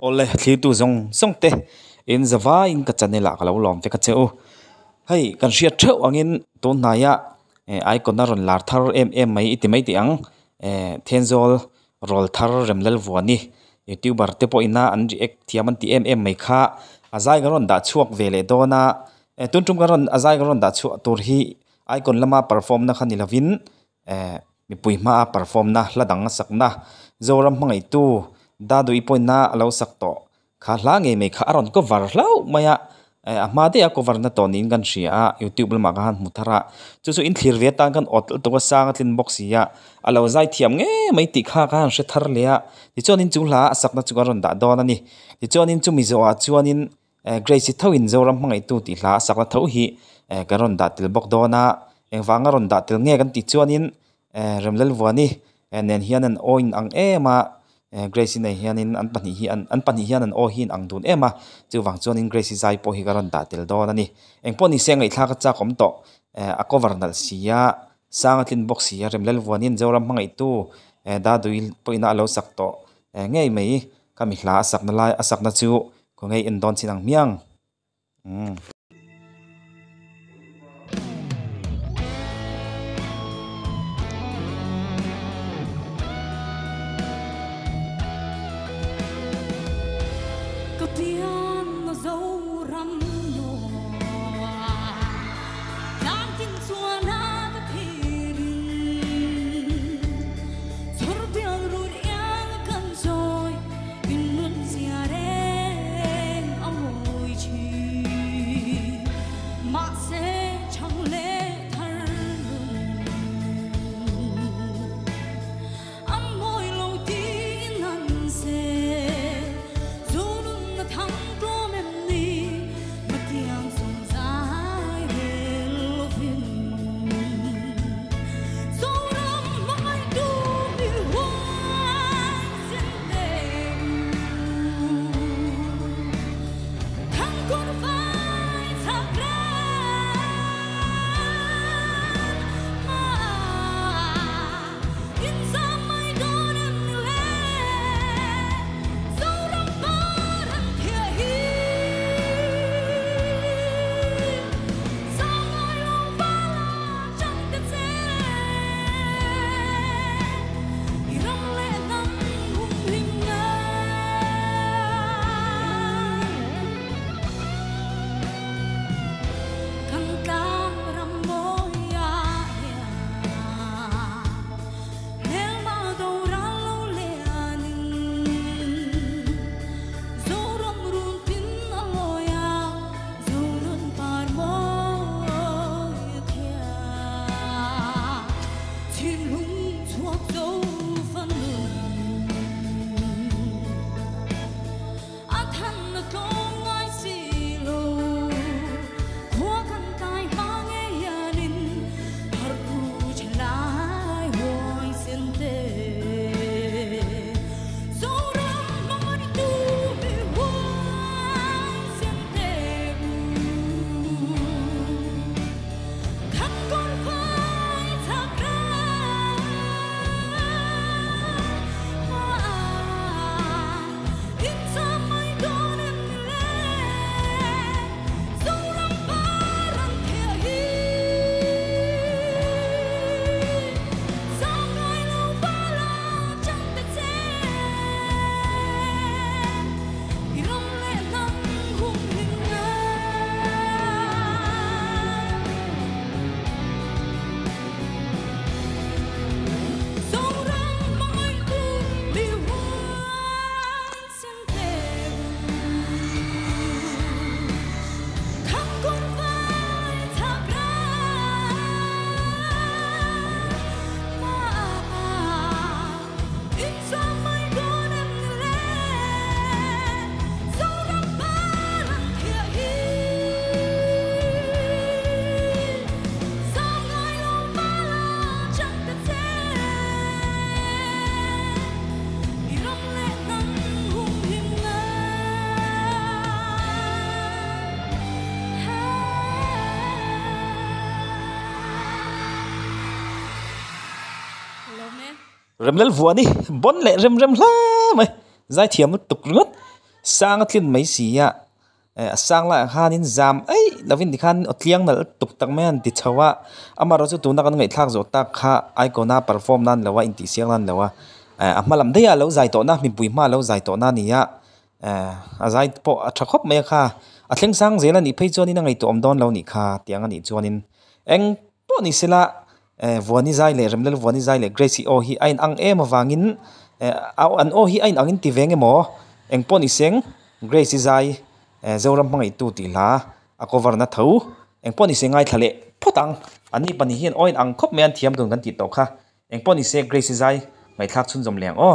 ole thli tu zong song te in zawa in ka chanela ka lo lom te ka cheu hei kan ria theu angin to naya ai kon na ron lar thar em mai iti mai ti ang thenzol rol thar remlalvuani youtuber te po ina an react thiaman ti em mai kha azai garon da chuak vele dona tuntum garon azai garon da chu tur hi ai kon lama perform na khani lavin mi puima perform na ladang sakna zoram hmangaihtu da dui poina alo sakto kha hlange me kha aron ko var hlau maya amade a cover na tonin gan ria youtube lama kan muthara chu in thlir ve tan kan ot to ka sang thlin box ya alo zai thiam nge mai ti kha kan se thar le a ti chonin chu hla sakna chu garon da don ani ti chonin chu mi zo a chuanin grace thawin zoram hmangaihtu ti hla sakna tho hi garon da til bok dona engwanga ron da til nge kan ti chuanin remlalvuani nen hianan oin ang ema Gracie nei hianin an pani hian an o hin ang dun ema chu wang chuanin Gracie zai po hi garon da tel don ani engponi sengai thla ka cha kom to a cover nal sia sangatlin box sia remlalvuanin zoram hmangaihtu da duil poina alo sakto ngei mei kami hla sakna lai asakna chu ko ngei en don chinang miang Remlalvuani bon le rem la mai zai thiam tục ngất sang atlin mai sia sang la hanin zam ai lovin dikhan otliang nal tuk tak man ti chawa amaro chu tuna kan ngai thak zo tak kha ai kona perform nan lawa in ti siang nan lawa amalam deya lo zai to na mi pui ma lo zai to na ni ya azai po athakop me kha atleng sang zela ni phei choni na ngai to om don lo ni kha tiang ani chuanin eng po ni sela vuani zai le remlel vuani zai le gracie o hi ain ang em awangin au an o hi ain angin ti venge mo eng po ni seng gracie zai zoram hmangaihtu ti la a cover na tho eng po ni sengai thale photang ani pani hian oin ang khop me an thiam dun kan ti to kha eng po ni se gracie zai ngai thak chun jom leng o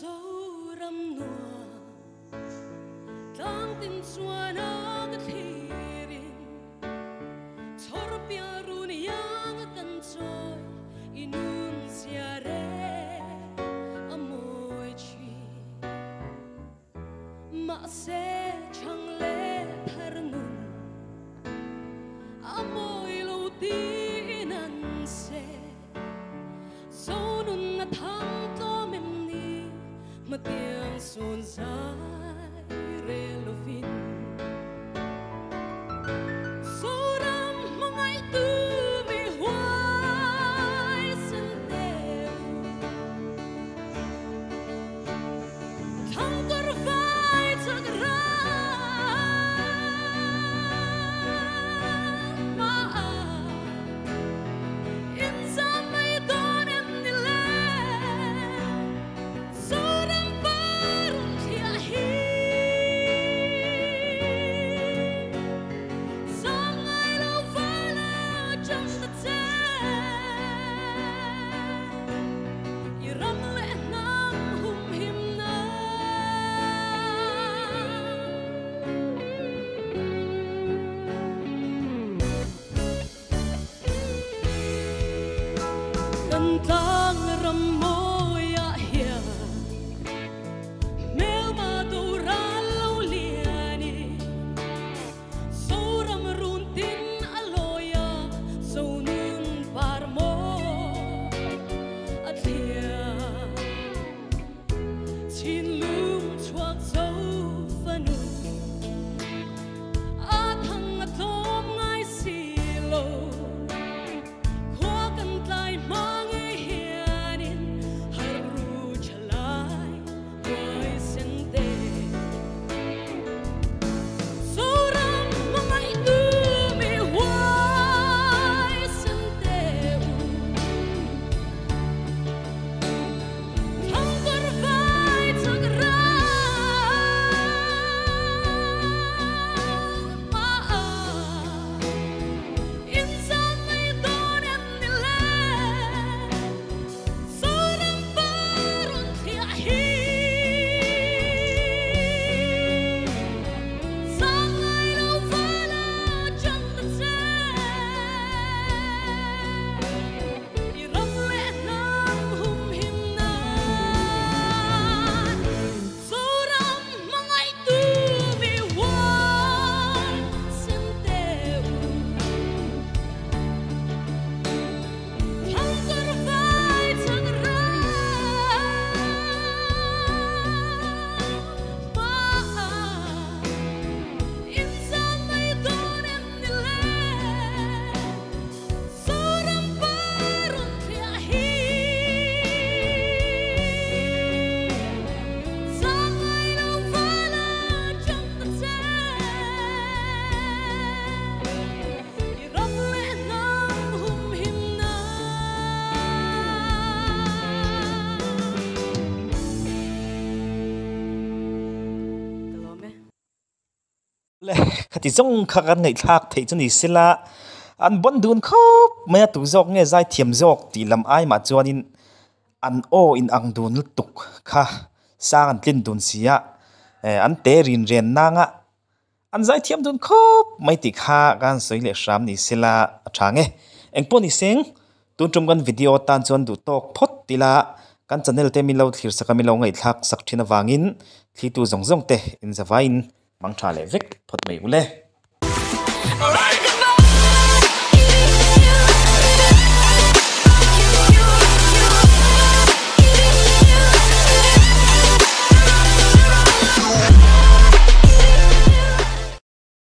Zoram noa tang tin suana ka thirin chor pia run yang kan choi inun sia re amoy chi ma se chang le thar nun amoy lo ti nan se zonun na thang to mem ni mà tiếng xuân dài rê lô phin số đam hmangaihtu mi hoài xin đều thăng cor vai chắc ra mà in ra mây đón em đi lên khati zong khakan ngai thak thei chuni sila an bon dun khop me tu jok nge zai thiam jok ti lam ai ma chuanin an o in ang dun lutuk kha sang an tlin dun sia an te rin ren nanga an zai thiam dun khop mai ti kha gan soile sham ni sila athange engpo ni seng tun trum kan video tan chuan du tok phot tila kan channel te min lo thlir saka min lo ngai thak sak thina wangin thli tu zong zong te in zawain mang tha le vek phot mai ule.